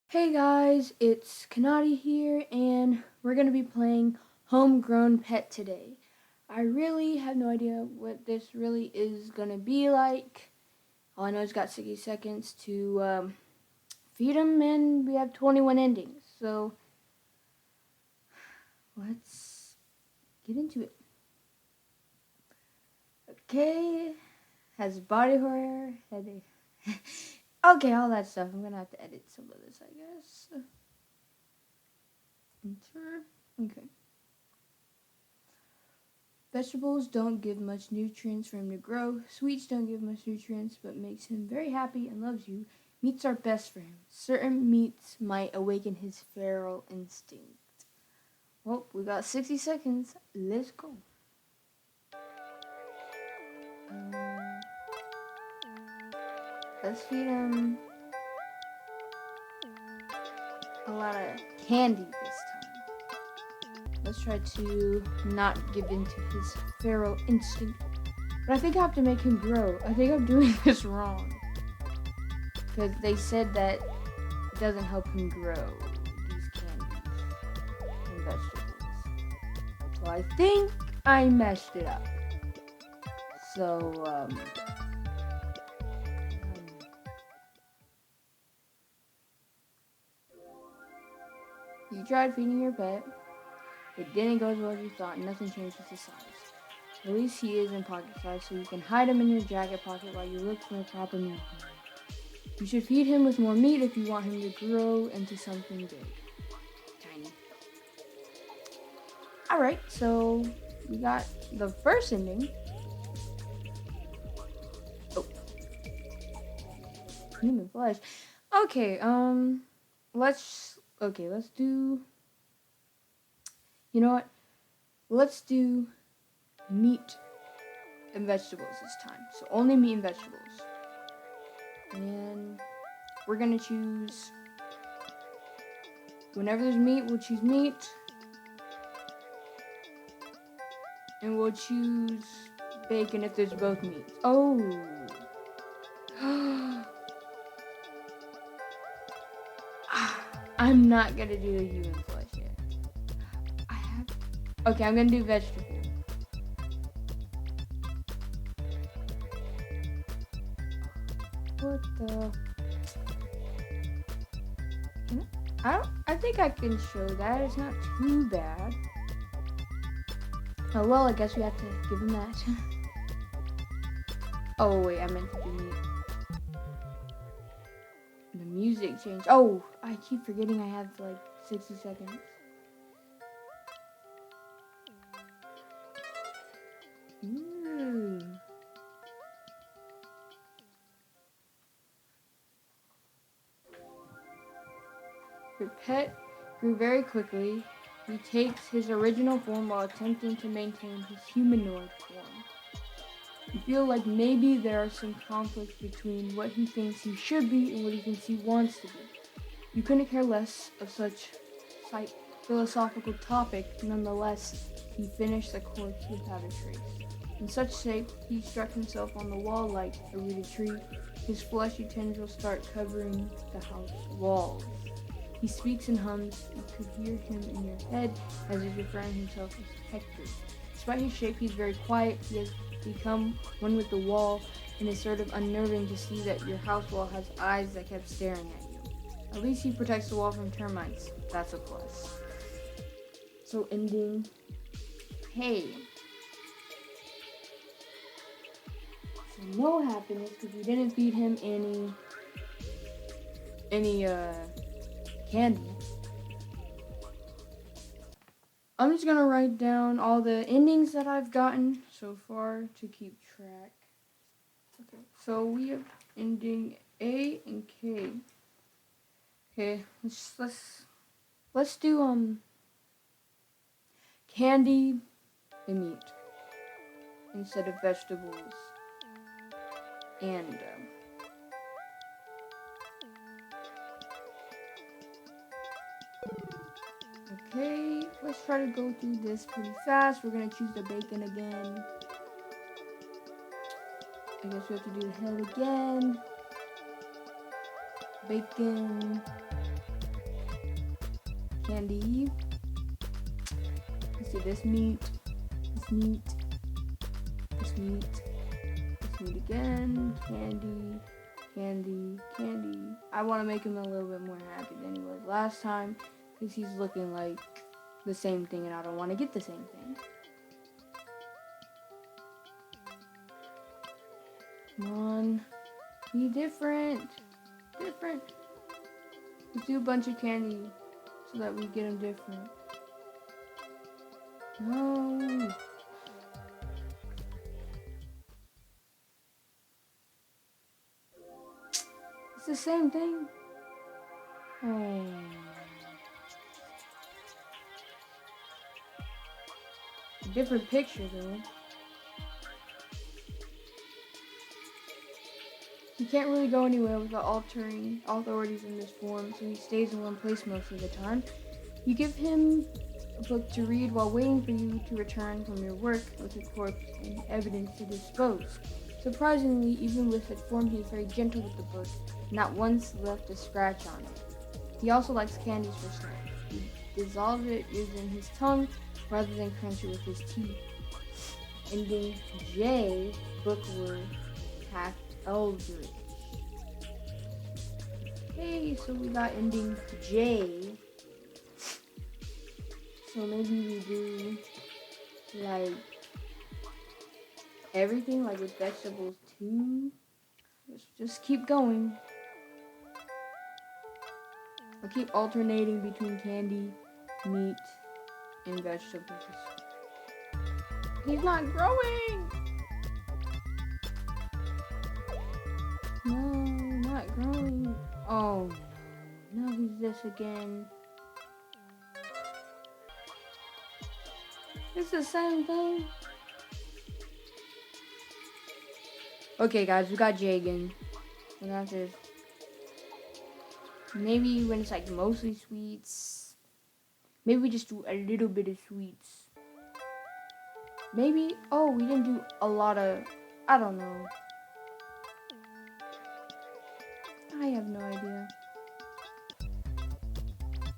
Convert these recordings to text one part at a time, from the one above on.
Hey guys, it's Kanati here, and we're going to be playing Homegrown Pet today. I really have no idea what this really is going to be like. All I know is got 60 seconds to feed him, and we have 21 endings. So, let's get into it. Okay, has body hair, headache. Okay, all that stuff. I'm going to have to edit some of this, I guess. Enter. Okay. Vegetables don't give much nutrients for him to grow. Sweets don't give much nutrients, but makes him very happy and loves you. Meats are best for him. Certain meats might awaken his feral instinct. Well, we got 60 seconds. Let's go. Let's feed him a lot of candy this time. Let's try to not give in to his feral instinct. But I think I have to make him grow. I think I'm doing this wrong. Because they said that it doesn't help him grow, these candies and vegetables. So I think I messed it up. So, you tried feeding your pet. It didn't go as well as you thought, and nothing changed with his size. At least he is in pocket size, so you can hide him in your jacket pocket while you look for a proper meal. You should feed him with more meat if you want him to grow into something big. Tiny. Alright, so we got the first ending. Oh. Human flesh. Okay, let's do, you know what? Let's do meat and vegetables this time. So only meat and vegetables. And we're gonna choose, whenever there's meat, we'll choose meat. And we'll choose bacon if there's both meats. Oh. I'm not gonna do the human flesh yet. Okay, I'm gonna do vegetable. What the? I think I can show that. It's not too bad. Oh well, I guess we have to give him that. Oh wait, I meant to do meat. The music changed. Oh, I keep forgetting I have like 60 seconds. Ooh. Your pet grew very quickly. He takes his original form while attempting to maintain his humanoid form. You feel like maybe there are some conflicts between what he thinks he should be and what he thinks he wants to be. You couldn't care less of such philosophical topic. Nonetheless, he finished the course without a trace. In such shape, he struck himself on the wall like a rooted tree. His fleshy tendrils start covering the house walls. He speaks and hums. You could hear him in your head as he's referring himself as Hector. Despite his shape, he's very quiet. He has become one with the wall, and it's sort of unnerving to see that your house wall has eyes that kept staring at you. At least he protects the wall from termites. That's a plus. So ending. Hey. So no happiness because we didn't feed him any candy. I'm just gonna write down all the endings that I've gotten so far to keep track. Okay, so we have ending A and K. Okay, let's do candy and meat instead of vegetables and okay, let's try to go through this pretty fast. We're gonna choose the bacon again. I guess we have to do the head again. Bacon. Candy. Let's do this meat. This meat. This meat. This meat again. Candy. Candy. Candy. I want to make him a little bit more happy than he was last time, because he's looking like the same thing and I don't want to get the same thing. Come on. Be different. Different. Let's do a bunch of candy so that we get him different. No. It's the same thing. Oh. Different picture though. He can't really go anywhere without altering authorities in this form, so he stays in one place most of the time. You give him a book to read while waiting for you to return from your work with a corpse and evidence to dispose. Surprisingly, even with such form, he is very gentle with the book, not once left a scratch on it. He also likes candies for snacks. He dissolves it using his tongue rather than crunch it with his teeth. Ending J, bookworm, half Eldritch. Okay, so we got ending J. So maybe we do like everything, like with vegetables too. Just keep going. I'll keep alternating between candy, meat, and vegetables. He's not growing! No, not growing. Oh no. Now he's this again. It's the same thing. Okay guys, we got Jay again. And that's it. Maybe when it's like mostly sweets. Maybe we just do a little bit of sweets. Maybe, oh, we didn't do a lot of, I don't know. I have no idea.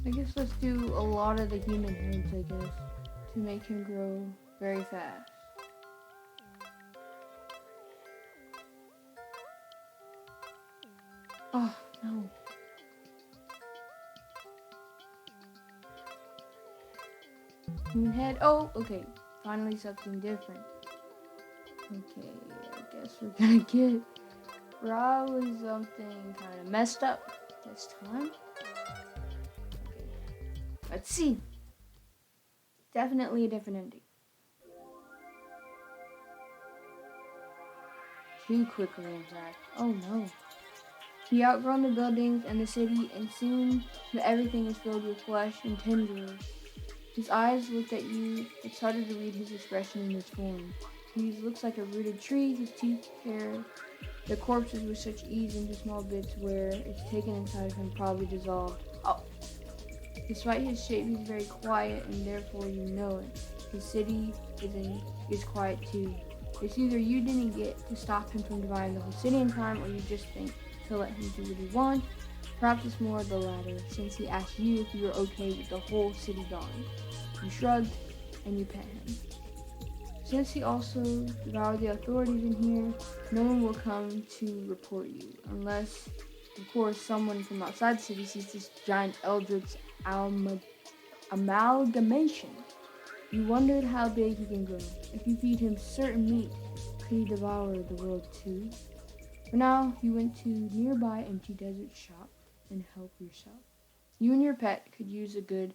I guess let's do a lot of the human heads, I guess, to make him grow very fast. Oh, no. Human head, oh, okay. Finally something different. Okay, I guess we're gonna get probably something kind of messed up this time. Okay, let's see. Definitely a different ending. Too quickly, in fact. Oh no. He outgrown the buildings and the city, and soon everything is filled with flesh and tendrils. His eyes looked at you. It's harder to read his expression in this form. He looks like a rooted tree. His teeth tear the corpses with such ease into small bits where it's taken inside of him, probably dissolved. Oh. Despite his shape, he's very quiet, and therefore you know it. His city is quiet too. It's either you didn't get to stop him from devouring the whole city in time, or you just think to let him do what he wants. Perhaps it's more of the latter, since he asked you if you were okay with the whole city gone. You shrugged, and you pet him. Since he also devoured the authorities in here, no one will come to report you, unless, of course, someone from outside the city sees this giant eldritch amalgamation. You wondered how big he can grow. If you feed him certain meat, could he devour the world too? For now, you went to nearby empty desert shop and help yourself. You and your pet could use a good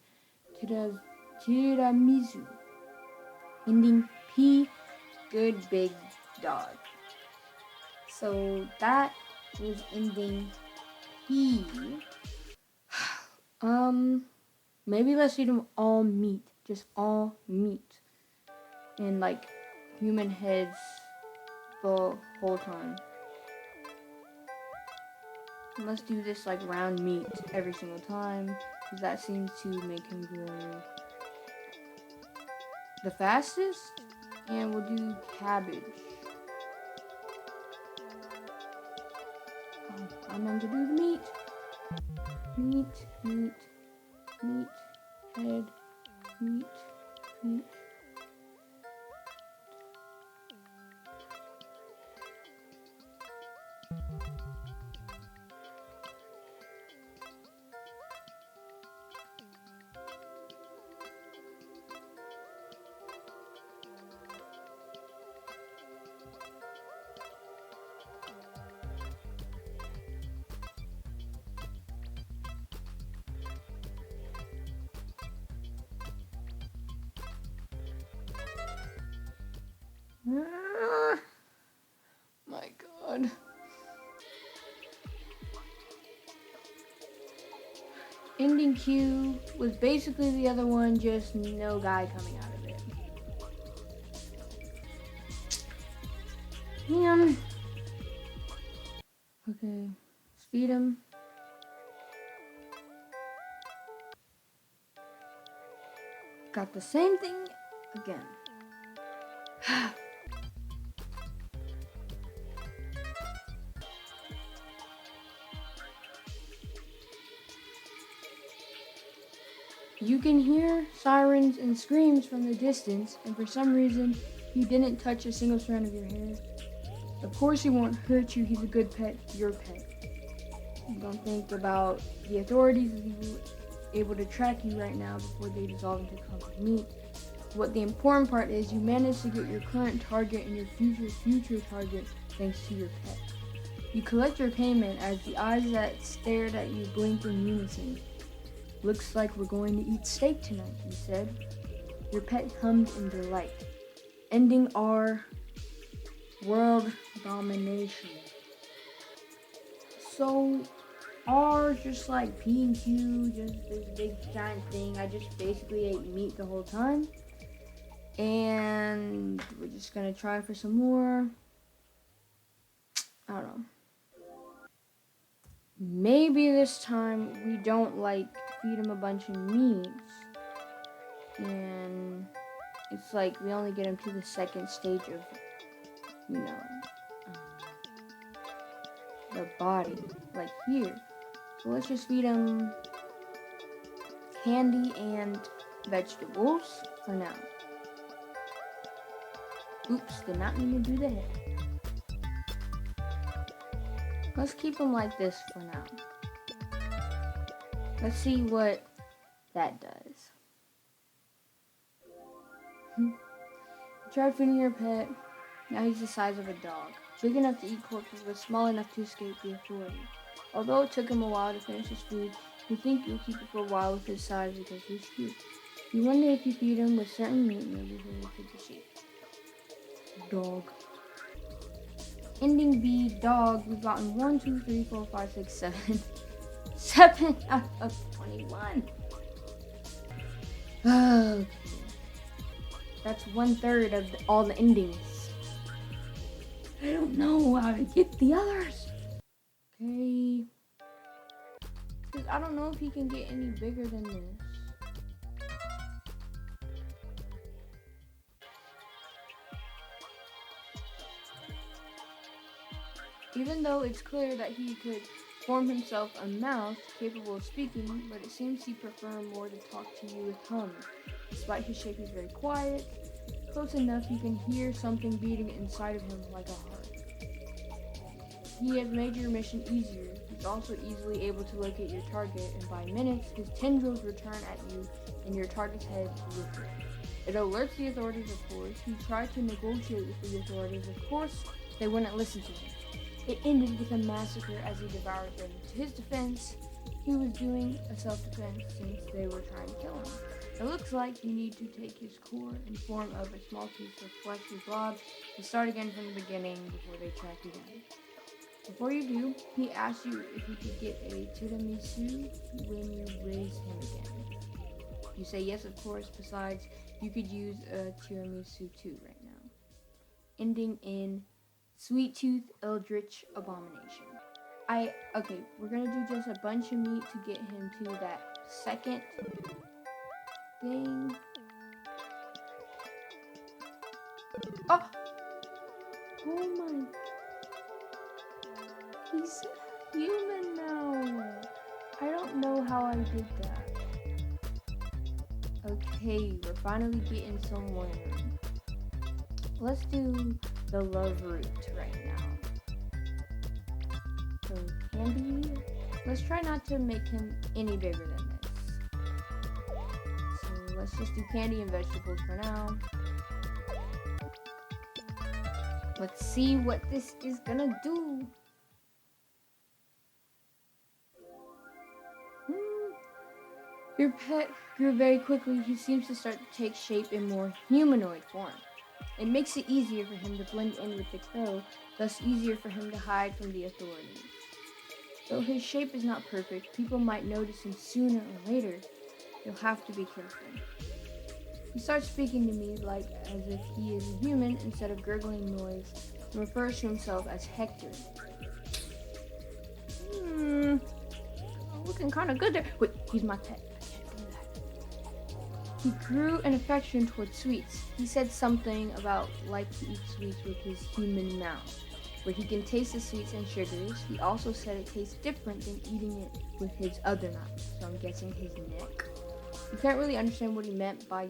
tiramisu. Ending P, good big dog. So that was ending P. Maybe let's eat them all meat. Just all meat. And like human heads the whole time. And let's do this like round meat every single time, because that seems to make him grow the fastest. And we'll do cabbage. Oh, I meant to do the meat. Meat. head, meat, meat. My God. Ending cue was basically the other one, just no guy coming out of it. Man. Okay, let's feed him. Got the same thing again. You can hear sirens and screams from the distance, and for some reason, he didn't touch a single strand of your hair. Of course he won't hurt you, he's a good pet, your pet. Don't think about the authorities as he will able to track you right now before they dissolve into crumpled meat. What the important part is, you managed to get your current target and your future target thanks to your pet. You collect your payment as the eyes that stared at you blinked in unison. Looks like we're going to eat steak tonight, you said. Your pet hummed in delight, ending our world domination. So, ours just like P&Q, just this big giant thing. I just basically ate meat the whole time. And we're just gonna try for some more. I don't know. Maybe this time we don't like feed him a bunch of meats. And it's like we only get him to the second stage of, the body, like here. So let's just feed him candy and vegetables for now. Oops, did not mean to do the head. Let's keep him like this for now. Let's see what that does. You tried feeding your pet. Now he's the size of a dog. Big enough to eat corpses, but small enough to escape the authorities. Although it took him a while to finish his food, you think you'll keep it for a while with his size because he's cute. You wonder if you feed him with certain meat, maybe he'll take the shape. Dog. Ending B, dog. We've gotten 1, 2, 3, 4, 5, 6, 7. 7 out of 21. Okay. That's 1/3 of all the endings. I don't know how to get the others. Okay. Because I don't know if he can get any bigger than this. Even though it's clear that he could form himself a mouth capable of speaking, but it seems he'd prefer more to talk to you with hums. Despite his shape, he's very quiet. Close enough you can hear something beating inside of him like a heart. He has made your mission easier. He's also easily able to locate your target, and by minutes, his tendrils return at you and your target's head lifted. It alerts the authorities, of course. He tried to negotiate with the authorities. Of course, they wouldn't listen to him. It ended with a massacre as he devoured them. To his defense, he was doing a self-defense since they were trying to kill him. It looks like you need to take his core in form of a small piece of fleshy blob and start again from the beginning before they track you down. Before you do, he asks you if you could get a tiramisu when you raise him again. You say yes, of course. Besides, you could use a tiramisu too right now. Ending in Sweet Tooth Eldritch Abomination. Okay, we're gonna do just a bunch of meat to get him to that second thing. Oh my. He's human now. I don't know how I did that. Okay, we're finally getting somewhere. Let's do the love route right now. So candy. Let's try not to make him any bigger than this. So let's just do candy and vegetables for now. Let's see what this is gonna do. Your pet grew very quickly. He seems to start to take shape in more humanoid form. It makes it easier for him to blend in with the crow, thus easier for him to hide from the authorities. Though his shape is not perfect, people might notice him sooner or later. You'll have to be careful. He starts speaking to me like as if he is a human instead of gurgling noise, and refers to himself as Hector. Looking kind of good there. Wait, he's my pet. I can't do that. He grew an affection towards sweets. He said something about like to eat sweets with his human mouth, where he can taste the sweets and sugars. He also said it tastes different than eating it with his other mouth, so I'm guessing his neck. You can't really understand what he meant by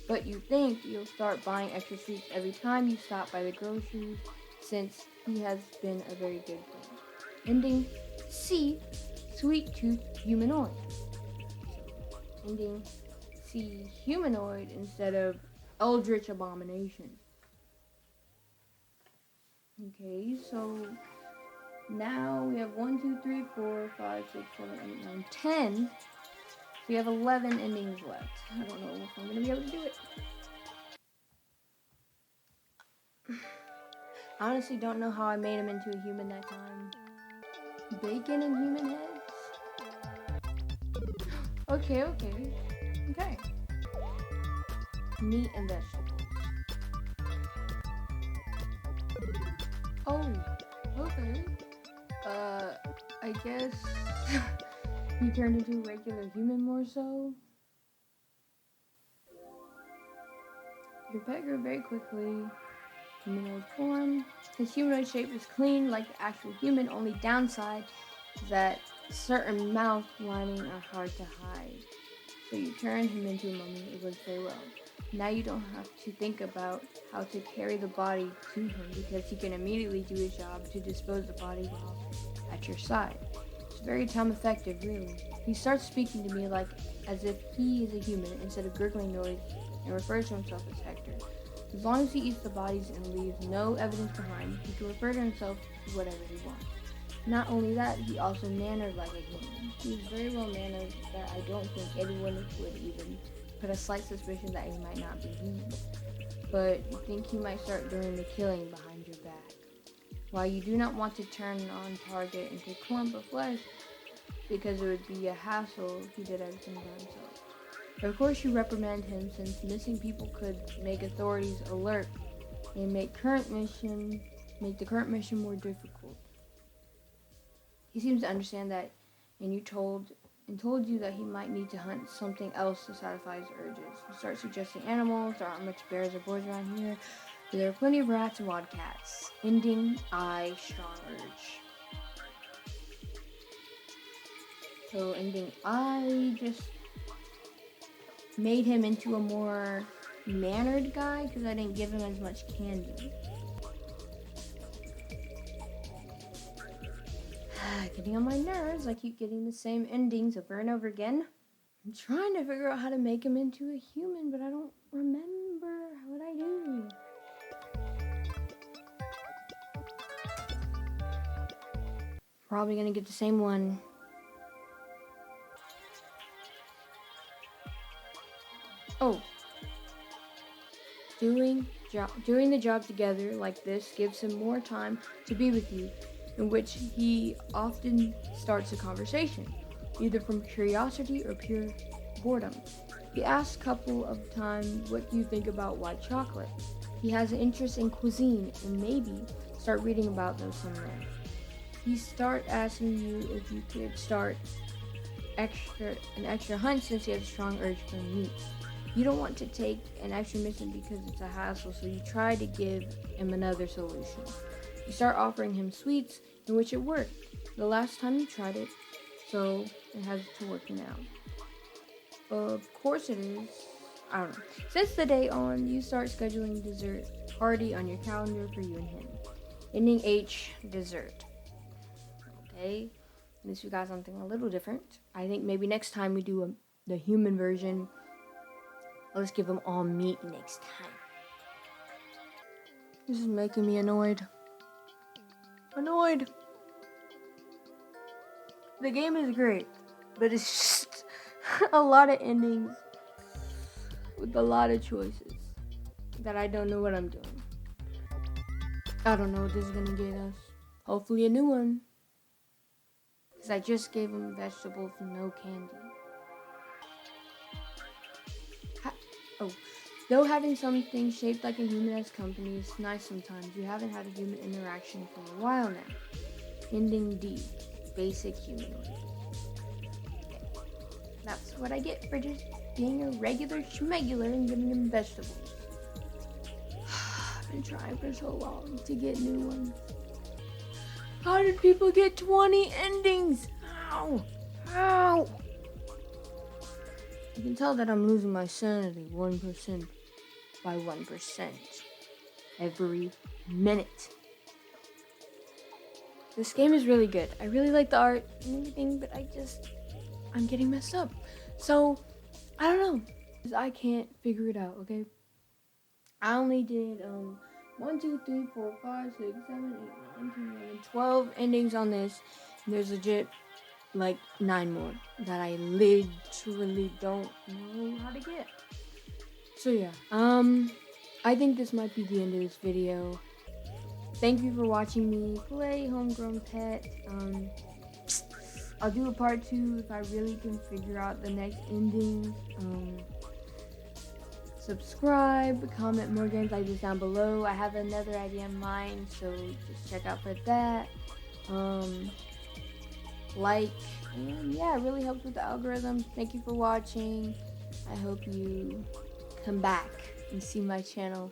but you think you'll start buying extra sweets every time you stop by the groceries, since he has been a very good friend. Ending C, sweet tooth humanoid. So, ending C, humanoid instead of eldritch abomination. Okay, so now we have 1, 2, 3, 4, 5, 6, 7, 8, 9, 10. So we have 11 endings left. I don't know if I'm going to be able to do it. I honestly don't know how I made him into a human that time. Bacon and human heads? Okay. Meat and vegetables. Oh, okay. I guess he turned into a regular human more so. Your pet grew very quickly. Humanoid form. His humanoid shape was clean like the actual human, only downside is that certain mouth lining are hard to hide. So you turned him into a mummy. It worked very well. Now you don't have to think about how to carry the body to him because he can immediately do his job to dispose of the body while at your side. It's very time effective, really. He starts speaking to me like as if he is a human instead of gurgling noise and refers to himself as Hector. As long as he eats the bodies and leaves no evidence behind, he can refer to himself as whatever he wants. Not only that, he also mannered like a human. He is very well mannered that I don't think anyone would even put a slight suspicion that he might not be human. But you think he might start doing the killing behind your back. While you do not want to turn on target into a clump of flesh, because it would be a hassle if he did everything by himself. Of course, you reprimand him since missing people could make authorities alert and make the current mission more difficult. He seems to understand that, and told you that he might need to hunt something else to satisfy his urges. You start suggesting animals. There aren't much bears or boars around here, but there are plenty of rats and wild cats. Ending I, strong urge. So ending I just made him into a more mannered guy because I didn't give him as much candy. Getting on my nerves. I keep getting the same endings over and over again. I'm trying to figure out how to make him into a human, but I don't remember what I do. Probably gonna get the same one. Oh. Doing the job together like this gives him more time to be with you, in which he often starts a conversation, either from curiosity or pure boredom. He asks a couple of times, what do you think about white chocolate? He has an interest in cuisine and maybe start reading about those somewhere. He start asking you if you could start an extra hunt since he has a strong urge for meat. You don't want to take an extra mission because it's a hassle, so you try to give him another solution. You start offering him sweets, in which it worked the last time you tried it, so it has to work now. Of course it is. I don't know. Since the day on, you start scheduling dessert party on your calendar for you and him. Ending H, dessert. Okay. At least we got something a little different. I think maybe next time we do the human version. Let's give them all meat next time. This is making me annoyed. Annoyed. The game is great, but it's just a lot of endings with a lot of choices that I don't know what I'm doing. I don't know what this is gonna get us. Hopefully a new one. Because I just gave them vegetables and no candy. Though having something shaped like a human as company is nice sometimes, you haven't had a human interaction for a while now. Ending D, basic humanoid. Okay. That's what I get for just being a regular schmegular and giving them vegetables. I've been trying for so long to get new ones. How did people get 20 endings? How? You can tell that I'm losing my sanity 1% by 1% every minute. This game is really good. I really like the art and everything, but I'm getting messed up. So, I don't know. I can't figure it out, okay? I only did 1, 2, 3, 4, 5, 6, 7, 8, 9, 10, 11, 12 endings on this. And there's legit like 9 more that I literally don't know how to get. So yeah, I think this might be the end of this video. Thank you for watching me play Homegrown Pet. I'll do a part 2 if I really can figure out the next ending. Subscribe, comment more games like this down below. I have another idea in mind, so just check out for that. Like, and yeah, it really helps with the algorithm. Thank you for watching. I hope you come back and see my channel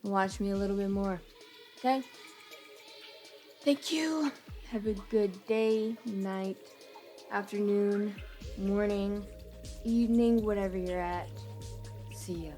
and watch me a little bit more. Okay? Thank you. Have a good day, night, afternoon, morning, evening, whatever you're at. See ya.